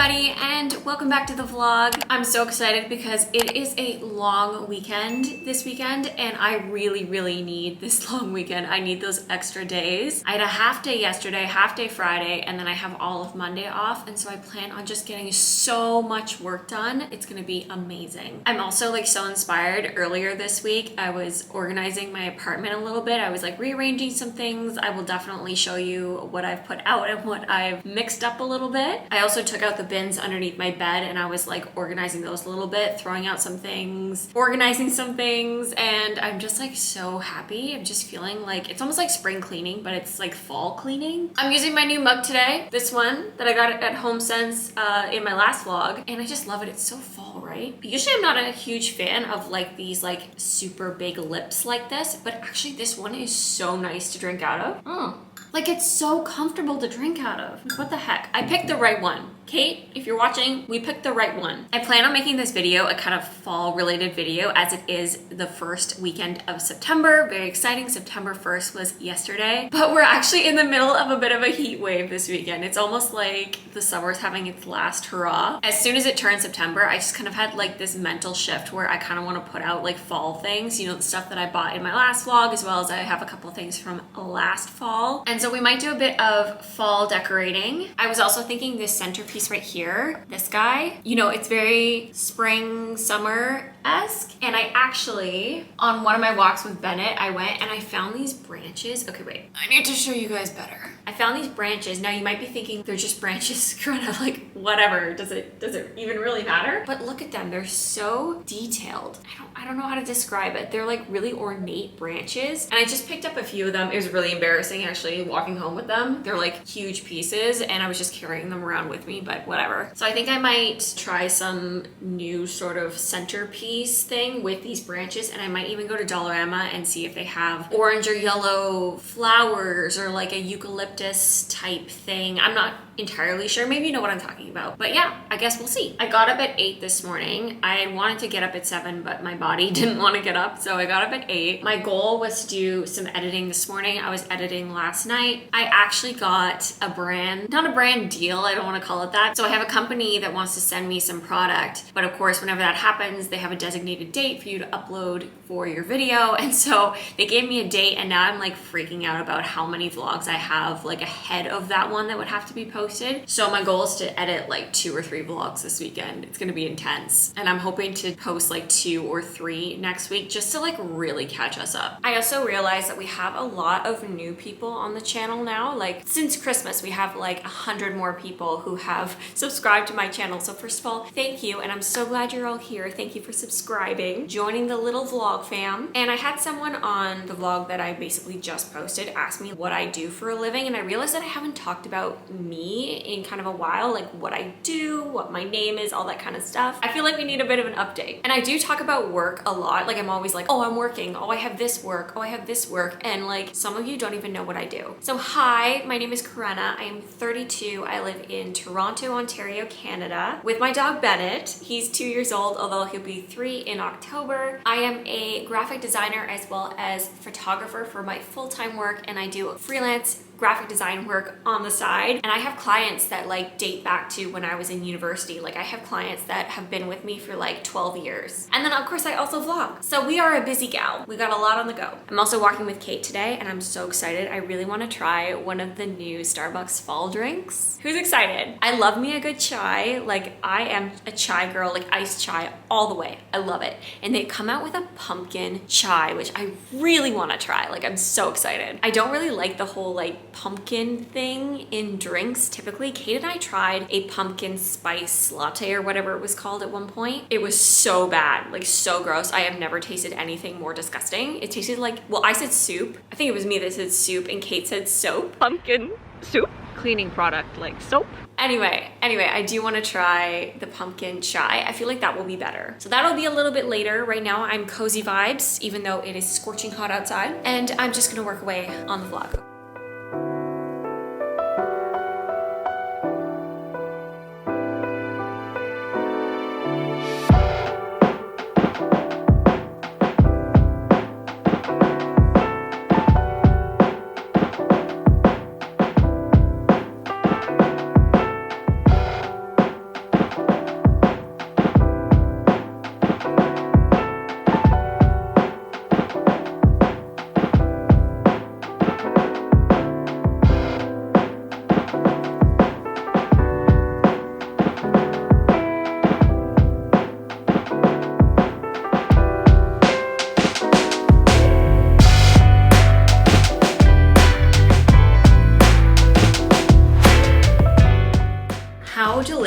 everybody, and welcome back to the vlog. I'm so excited because it is a long weekend this weekend, and I really need this long weekend. I need those extra days. I had a half day yesterday, half day Friday, and then I have all of Monday off, and so I plan on just getting so much work done. It's gonna be amazing. I'm also like so inspired. Earlier this week, I was organizing my apartment a little bit. I was like rearranging some things. I will definitely show you what I've put out and what I've mixed up a little bit. I also took out the bins underneath my bed and I was like organizing those a little bit, throwing out some things, organizing some things, and I'm just like so happy. I'm just feeling like it's almost like spring cleaning, but it's like fall cleaning. I'm using my new mug today, this one that I got at HomeSense in my last vlog, and I just love it. It's so fall, right? Usually I'm not a huge fan of like these like super big lips like this, but actually this one is so nice to drink out of. Like it's so comfortable to drink out of. What the heck? I picked the right one. Kate, if you're watching, we picked the right one. I plan on making this video a kind of fall related video as it is the first weekend of September. Very exciting. September 1st was yesterday, but we're actually in the middle of a bit of a heat wave this weekend. It's almost like the summer's having its last hurrah. As soon as it turned September, I just kind of had like this mental shift where I kind of want to put out like fall things, you know, the stuff that I bought in my last vlog, as well as I have a couple of things from last fall. And so we might do a bit of fall decorating. I was also thinking this centerpiece right here, this guy, you know, it's very spring, summer-esque. And I actually, on one of my walks with Bennett, I went and I found these branches. Okay, wait, I need to show you guys better. I found these branches. Now you might be thinking they're just branches, kind of like whatever. Does it even really matter? But look at them, they're so detailed. I don't know how to describe it. They're like really ornate branches. And I just picked up a few of them. It was really embarrassing actually walking home with them. They're like huge pieces and I was just carrying them around with me, but whatever. So I think I might try some new sort of centerpiece thing with these branches, and I might even go to Dollarama and see if they have orange or yellow flowers or like a eucalyptus type thing. I'm not entirely sure. Maybe you know what I'm talking about. But yeah, I guess we'll see. I got up at 8 this morning. I wanted to get up at 7, but my body didn't want to get up, so I got up at 8. My goal was to do some editing this morning. I was editing last night. I actually got a brand, not a brand deal, I don't want to call it that. So I have a company that wants to send me some product, but of course, whenever that happens, they have a designated date for you to upload for your video. And so they gave me a date, and now I'm like freaking out about how many vlogs I have like ahead of that one that would have to be posted. So my goal is to edit like 2 or 3 vlogs this weekend. It's gonna be intense. And I'm hoping to post like 2 or 3 next week just to like really catch us up. I also realized that we have a lot of new people on the channel now. Like since Christmas, we have like 100 more people who have subscribed to my channel. So first of all, thank you. And I'm so glad you're all here. Thank you for subscribing, joining the little vlog fam. And I had someone on the vlog that I basically just posted ask me what I do for a living. And I realized that I haven't talked about me in kind of a while, like what I do, what my name is, all that kind of stuff. I feel like we need a bit of an update. And I do talk about work a lot. Like I'm always like, oh, I'm working. Oh, I have this work. Oh, I have this work. And like some of you don't even know what I do. So hi, my name is Karenna. I am 32. I live in Toronto, Ontario, Canada with my dog Bennett. He's 2 years old, although he'll be 3 in October. I am a graphic designer as well as photographer for my full-time work, and I do freelance graphic design work on the side. And I have clients that like date back to when I was in university. Like I have clients that have been with me for like 12 years. And then of course I also vlog. So we are a busy gal. We got a lot on the go. I'm also walking with Kate today and I'm so excited. I really want to try one of the new Starbucks fall drinks. Who's excited? I love me a good chai. Like I am a chai girl, like iced chai all the way. I love it. And they come out with a pumpkin chai, which I really want to try. Like I'm so excited. I don't really like the whole like pumpkin thing in drinks typically. Kate and I tried a pumpkin spice latte or whatever it was called at one point. It was so bad, like so gross. I have never tasted anything more disgusting. It tasted like, well, I said soup. I think it was me that said soup and Kate said soap. Pumpkin soup. Cleaning product like soap. Anyway, I do want to try the pumpkin chai. I feel like that will be better. So that'll be a little bit later. Right now I'm cozy vibes, even though it is scorching hot outside. And I'm just gonna work away on the vlog.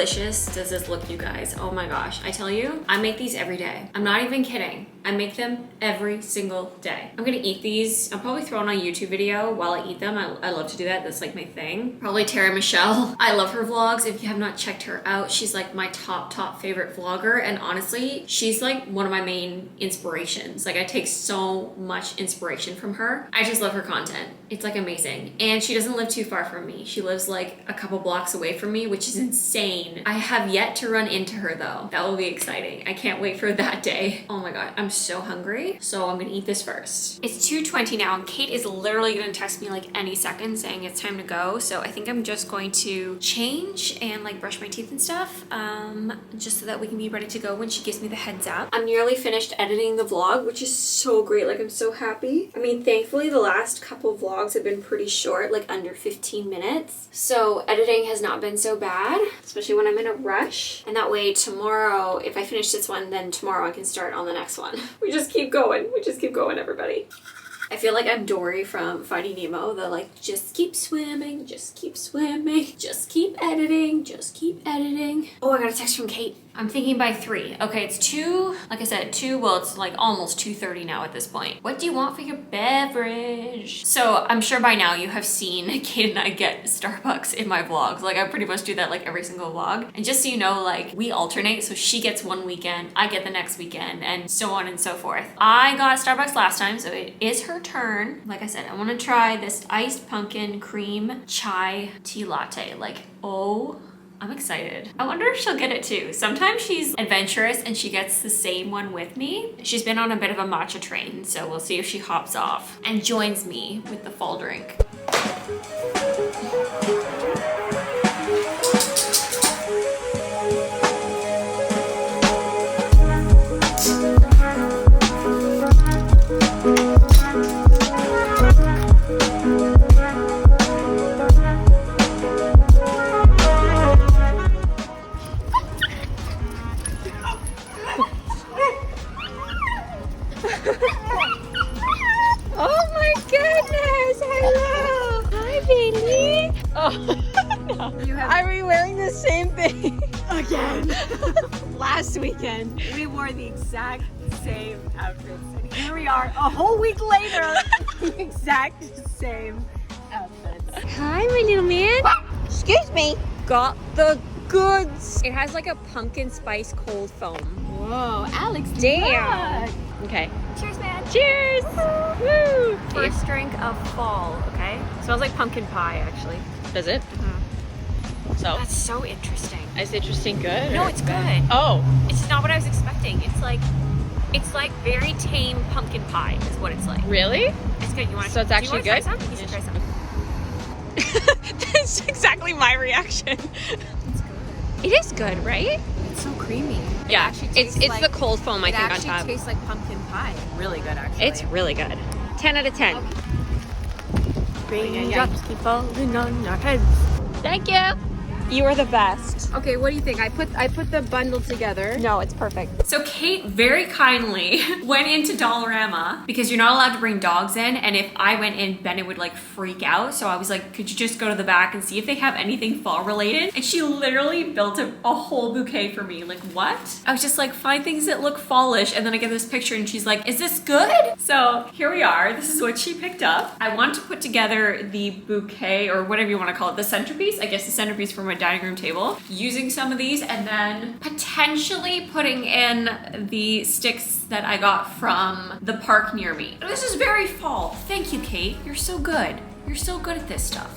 delicious does this look, you guys? Oh my gosh. I tell you, I make these every day. I'm not even kidding. I make them every single day. I'm gonna eat these. I'll probably throw on a YouTube video while I eat them. I love to do that. That's like my thing. Probably Tara Michelle. I love her vlogs. If you have not checked her out, she's like my top favorite vlogger. And honestly, she's like one of my main inspirations. Like I take so much inspiration from her. I just love her content. It's like amazing. And she doesn't live too far from me. She lives like a couple blocks away from me, which is insane. I have yet to run into her though. That will be exciting. I can't wait for that day. Oh my God, I'm so hungry. So I'm gonna eat this first. It's 2:20 now and Kate is literally gonna text me like any second saying it's time to go. So I think I'm just going to change and like brush my teeth and stuff, just so that we can be ready to go when she gives me the heads up. I'm nearly finished editing the vlog, which is so great. Like I'm so happy. I mean, thankfully the last couple vlogs have been pretty short, like under 15 minutes. So editing has not been so bad, especially when I'm in a rush. And that way tomorrow, if I finish this one, then tomorrow I can start on the next one. We just keep going. We just keep going, everybody. I feel like I'm Dory from Finding Nemo, the like, just keep swimming, just keep swimming, just keep editing, just keep editing. Oh, I got a text from Kate. I'm thinking by 3. Okay, it's 2, like I said, 2, well, it's like almost 2:30 now at this point. What do you want for your beverage? So I'm sure by now you have seen Kate and I get Starbucks in my vlogs. Like I pretty much do that like every single vlog. And just so you know, like we alternate. So she gets one weekend, I get the next weekend, and so on and so forth. I got Starbucks last time, so it is her turn. Like I said, I want to try this iced pumpkin cream chai tea latte. Like, oh, I'm excited. I wonder if she'll get it too. Sometimes she's adventurous and she gets the same one with me. She's been on a bit of a matcha train, so we'll see if she hops off and joins me with the fall drink. Oh my goodness! Hello! Hi, baby! Oh, no. Are we wearing the same thing? Again. Last weekend, we wore the exact same outfits. And here we are, a whole week later, the exact same outfits. Hi, my little man. Excuse me. Got the goods. It has like a pumpkin spice cold foam. Whoa, Alex, damn. look. Okay. Cheers, man. Cheers! Woo! First drink of fall, okay? Smells like pumpkin pie, actually. Does it? So, That's so interesting. is interesting good? No, it's good. Oh. It's not what I was expecting. It's like very tame pumpkin pie is what it's like. Really? It's good. You want to? So it's actually Try good? some? You should try some. That's exactly my reaction. It's good. It is good, right? It's so creamy. Yeah, it's the cold foam I think on It top. actually tastes like pumpkin pie. Really good, actually. It's really good. 10 out of 10. Okay. Raindrops keep falling on our heads. Thank you. You are the best. Okay, what do you think? I put the bundle together. No, it's perfect. So Kate very kindly went into Dollarama because you're not allowed to bring dogs in, and if I went in, Bennett would like freak out. So I was like, could you just go to the back and see if they have anything fall related? And she literally built a whole bouquet for me. Like, what? I was just like, find things that look fallish, and then I get this picture and she's like, is this good? So here we are. This is what she picked up. I want to put together the bouquet, or whatever you want to call it, the centerpiece. I guess the centerpiece for my dining room table, using some of these and then potentially putting in the sticks that I got from the park near me. This is very fall. Thank you, Kate. You're so good. You're so good at this stuff.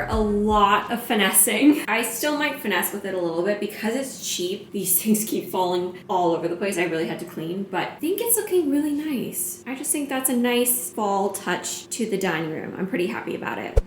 A lot of finessing. I still might finesse with it a little bit because it's cheap. These things keep falling all over the place. I really had to clean, but I think it's looking really nice. I just think that's a nice fall touch to the dining room. I'm pretty happy about it.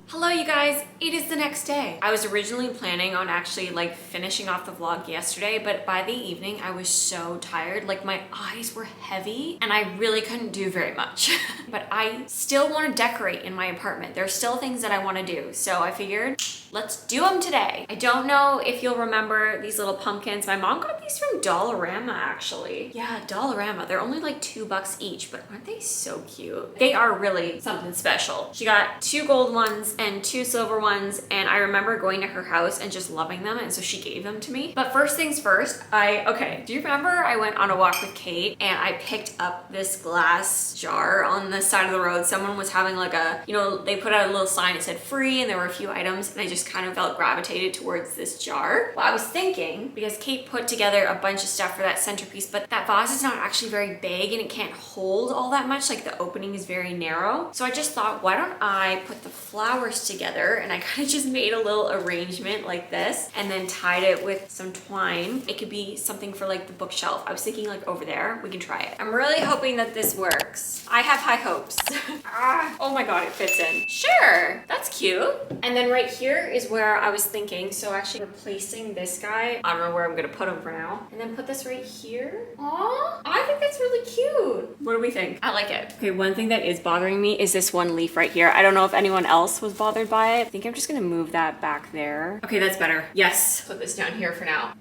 Hello you guys, it is the next day. I was originally planning on actually like finishing off the vlog yesterday, but by the evening I was so tired, like my eyes were heavy and I really couldn't do very much. But I still want to decorate in my apartment. There are still things that I want to do, so I figured let's do them today. I don't know if you'll remember these little pumpkins. My mom got these from Dollarama actually. Yeah, Dollarama. They're only like $2 each, but aren't they so cute? They are really something special. She got 2 gold ones and 2 silver ones, and I remember going to her house and just loving them, and so she gave them to me. But first things first, do you remember I went on a walk with Kate and I picked up this glass jar on the side of the road? Someone was having like a, you know, they put out a little sign that said free and there were a few items, and I just kind of felt gravitated towards this jar. Well, I was thinking, because Kate put together a bunch of stuff for that centerpiece, but that vase is not actually very big and it can't hold all that much, like the opening is very narrow. So I just thought, why don't I put the flowers together, and I kind of just made a little arrangement like this and then tied it with some twine. It could be something for like the bookshelf. I was thinking like over there, we can try it. I'm really hoping that this works. I have high hopes. Oh my God, it fits in. Sure, that's cute. And then right here is where I was thinking, so actually replacing this guy, I don't know where I'm gonna put him for now, and then put this right here. Aw, I think that's really cute. What do we think? I like it. Okay, one thing that is bothering me is this one leaf right here. I don't know if anyone else was bothered by it. I think I'm just gonna move that back there. Okay, that's better. Yes, put this down here for now.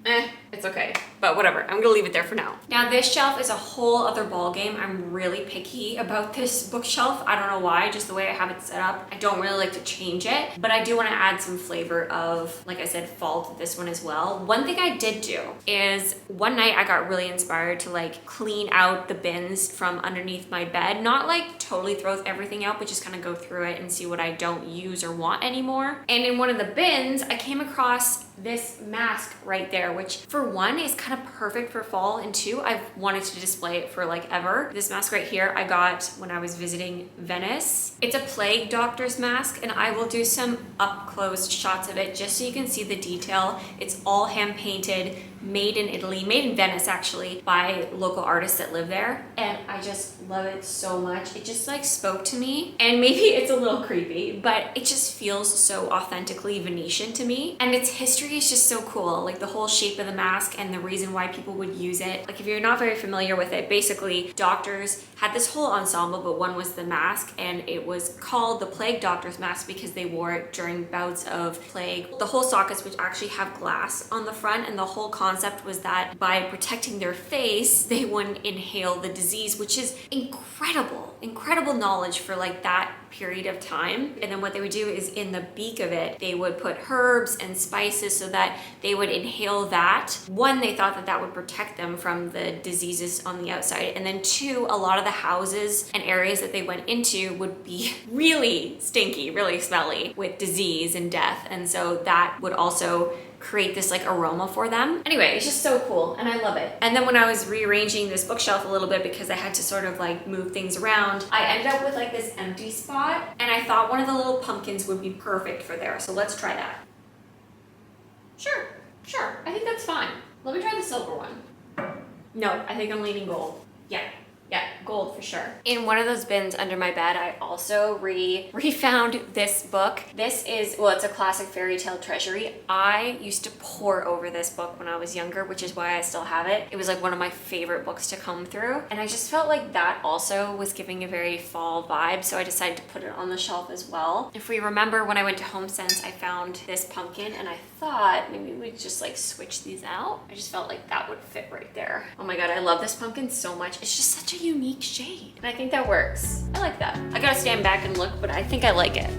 It's okay, but whatever. I'm gonna leave it there for now. Now this shelf is a whole other ball game. I'm really picky about this bookshelf. I don't know why, just the way I have it set up. I don't really like to change it, but I do want to add some flavor of, like I said, fall to this one as well. One thing I did do is one night I got really inspired to like clean out the bins from underneath my bed. Not like totally throw everything out, but just kind of go through it and see what I don't use or want anymore. And in one of the bins, I came across this mask right there, which for one is kind of perfect for fall, and two, I've wanted to display it for like ever. This mask right here I got when I was visiting Venice. It's a plague doctor's mask, and I will do some up close shots of it just so you can see the detail. It's all hand painted, made in Italy, made in Venice actually, by local artists that live there, and I just love it so much. It just like spoke to me, and maybe it's a little creepy, but it just feels so authentically Venetian to me, and its history is just so cool. Like the whole shape of the mask and the reason why people would use it. Like if you're not very familiar with it, basically doctors had this whole ensemble, but one was the mask, and it was called the plague doctor's mask because they wore it during bouts of plague. The whole sockets would actually have glass on the front, and the whole concept was that by protecting their face, they wouldn't inhale the disease, which is incredible knowledge for like that period of time. And then what they would do is in the beak of it, they would put herbs and spices so that they would inhale that. One, they thought that that would protect them from the diseases on the outside. And then two, a lot of the houses and areas that they went into would be really stinky, really smelly with disease and death. And so that would also create this like aroma for them. Anyway, it's just so cool and I love it. And then when I was rearranging this bookshelf a little bit because I had to sort of like move things around, I ended up with like this empty spot, and I thought one of the little pumpkins would be perfect for there. So let's try that. Sure, I think that's fine. Let me try the silver one. No, I think I'm leaning gold. Yeah, gold for sure. In one of those bins under my bed, I also refound this book. This is, well, it's a classic fairy tale treasury. I used to pore over this book when I was younger, which is why I still have it. It was like one of my favorite books to comb through. And I just felt like that also was giving a very fall vibe, so I decided to put it on the shelf as well. If we remember, when I went to HomeSense, I found this pumpkin, and I thought maybe we'd just like switch these out. I just felt like that would fit right there. Oh my God, I love this pumpkin so much. It's just such a unique shade, and I think that works. I like that. I gotta stand back and look, but I think I like it.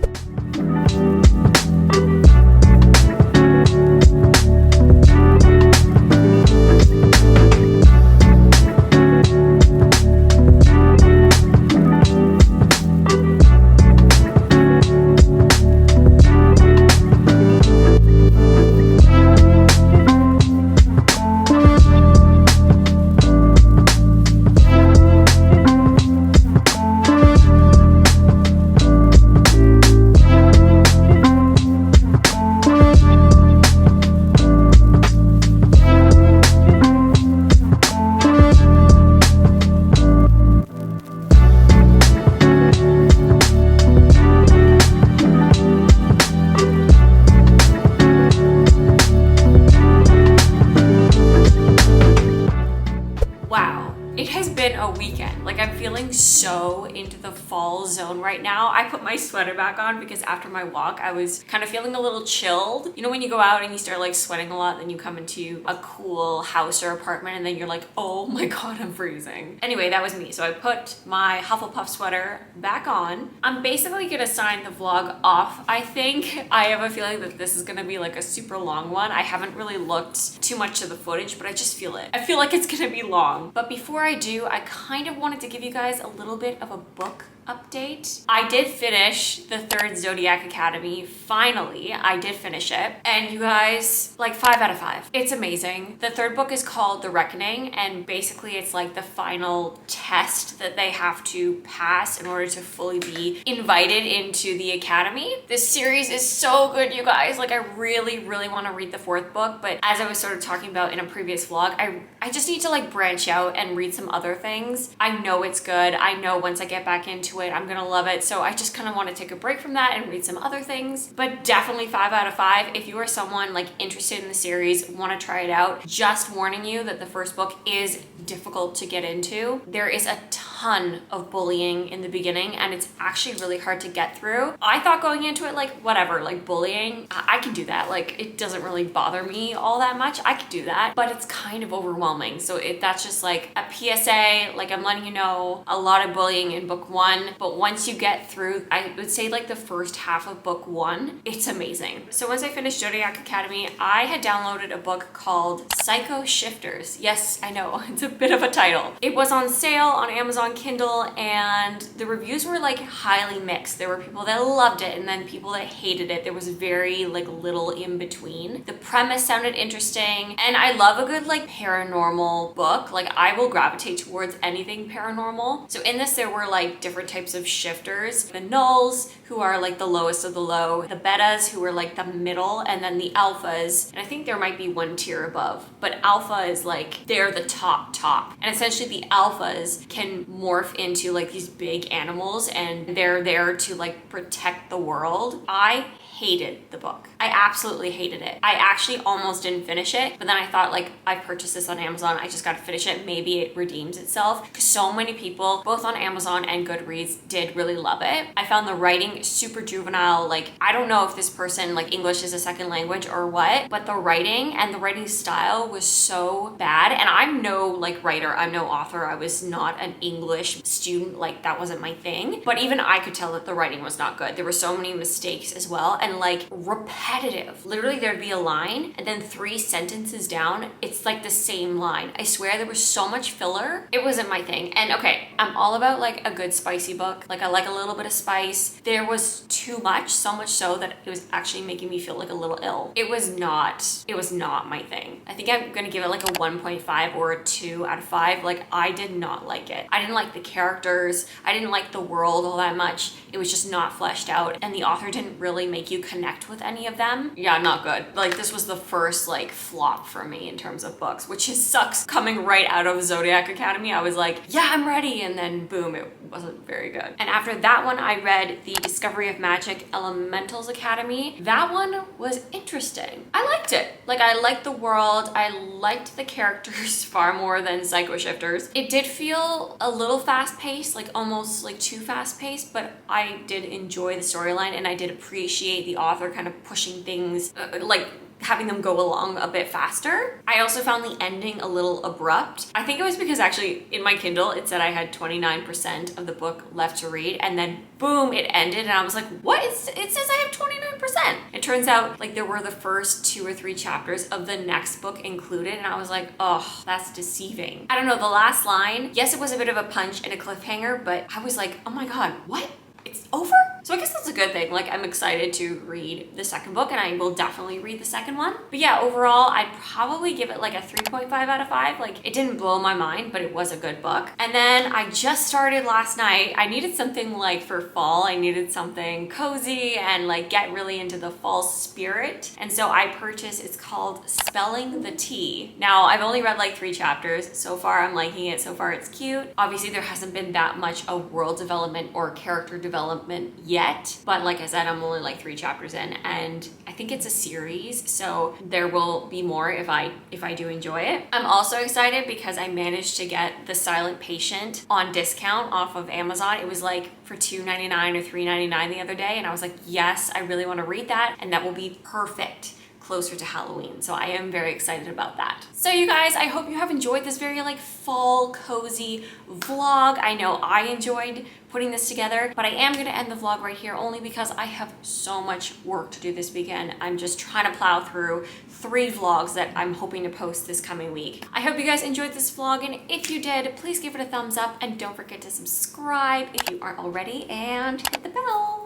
so into the fall zone right now. I put my sweater back on because after my walk, I was kind of feeling a little chilled. You know, when you go out and you start like sweating a lot, then you come into a cool house or apartment and then you're like, oh my God, I'm freezing. Anyway, that was me. So I put my Hufflepuff sweater back on. I'm basically gonna sign the vlog off. I think I have a feeling that this is gonna be like a super long one. I haven't really looked too much to the footage, but I just feel it. I feel like it's gonna be long. But before I do, I kind of wanted to give you guys a little bit of a book update. I did finish the third Zodiac Academy. Finally, I did finish it. And you guys, like 5 out of 5. It's amazing. The third book is called The Reckoning, and basically it's like the final test that they have to pass in order to fully be invited into the academy. This series is so good, you guys. Like I really, really want to read the fourth book, but as I was sort of talking about in a previous vlog, I just need to like branch out and read some other things. I know it's good. I know once I get back into it, I'm gonna love it. So I just kind of want to take a break from that and read some other things, but definitely 5 out of 5. If you are someone like interested in the series, want to try it out, just warning you that the first book is difficult to get into. There is a ton of bullying in the beginning and it's actually really hard to get through. I thought going into it like whatever, like bullying, I can do that. Like it doesn't really bother me all that much. I could do that, but it's kind of overwhelming. So that's just like a PSA, like I'm letting you know, a lot of bullying in book 1, but once you get through, I would say like the first half of book 1, it's amazing. So once I finished Zodiac Academy, I had downloaded a book called Psycho Shifters. Yes, I know, it's a bit of a title. It was on sale on Amazon Kindle and the reviews were like highly mixed. There were people that loved it and then people that hated it. There was very like little in between. The premise sounded interesting and I love a good like paranormal book. Like I will gravitate towards anything paranormal. So in this there were like different types of shifters. The nulls, who are like the lowest of the low, the betas, who are like the middle, and then the alphas. And I think there might be one tier above, but alpha is like, they're the top. And essentially the alphas can morph into like these big animals and they're there to like protect the world. I hated the book. I absolutely hated it. I actually almost didn't finish it, but then I thought like, I purchased this on Amazon, I just gotta finish it, maybe it redeems itself. Because so many people, both on Amazon and Goodreads, did really love it. I found the writing super juvenile. Like, I don't know if this person, like English is a second language or what, but the writing and the writing style was so bad. And I'm no like writer, I'm no author, I was not an English student, like that wasn't my thing. But even I could tell that the writing was not good. There were so many mistakes as well. And like repetitive. Literally there'd be a line and then 3 sentences down, it's like the same line. I swear there was so much filler. It wasn't my thing. And okay, I'm all about like a good spicy book. Like I like a little bit of spice. There was too much, so much so that it was actually making me feel like a little ill. It was not my thing. I think I'm gonna give it like a 1.5 or a 2 out of 5. Like I did not like it. I didn't like the characters. I didn't like the world all that much. It was just not fleshed out and the author didn't really make you connect with any of them. Yeah, not good. Like this was the first like flop for me in terms of books, which is sucks coming right out of Zodiac Academy. I was like, yeah, I'm ready. And then boom, it wasn't very good. And after that one, I read The Discovery of Magic Elementals Academy. That one was interesting. I liked it. Like I liked the world. I liked the characters far more than Psycho Shifters. It did feel a little fast paced, like almost like too fast paced, but I did enjoy the storyline and I did appreciate the author kind of pushing things, like having them go along a bit faster. I also found the ending a little abrupt. I think it was because actually in my Kindle, it said I had 29% of the book left to read and then boom, it ended and I was like, what? It says I have 29%. It turns out like there were the first 2 or 3 chapters of the next book included and I was like, oh, that's deceiving. I don't know, the last line, yes, it was a bit of a punch and a cliffhanger, but I was like, oh my God, what? It's over? So I guess that's a good thing. Like I'm excited to read the second book and I will definitely read the second one. But yeah, overall, I'd probably give it like a 3.5 out of 5. Like it didn't blow my mind, but it was a good book. And then I just started last night. I needed something like for fall. I needed something cozy and like get really into the fall spirit. And so I purchased, it's called Spelling the Tea. Now I've only read like 3 chapters. So far I'm liking it. So far it's cute. Obviously there hasn't been that much of world development or character development yet. yet, but like I said, I'm only like 3 chapters in, and I think it's a series, so there will be more if I do enjoy it. I'm also excited because I managed to get The Silent Patient on discount off of Amazon. It was like for $2.99 or $3.99 the other day, and I was like, yes, I really want to read that, and that will be perfect closer to Halloween. So I am very excited about that. So you guys, I hope you have enjoyed this very like fall cozy vlog. I know I enjoyed putting this together, but I am gonna end the vlog right here only because I have so much work to do this weekend. I'm just trying to plow through 3 vlogs that I'm hoping to post this coming week. I hope you guys enjoyed this vlog, and if you did, please give it a thumbs up and don't forget to subscribe if you aren't already, and hit the bell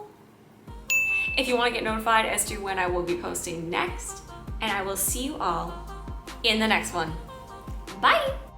if you want to get notified as to when I will be posting next. And I will see you all in the next one. Bye!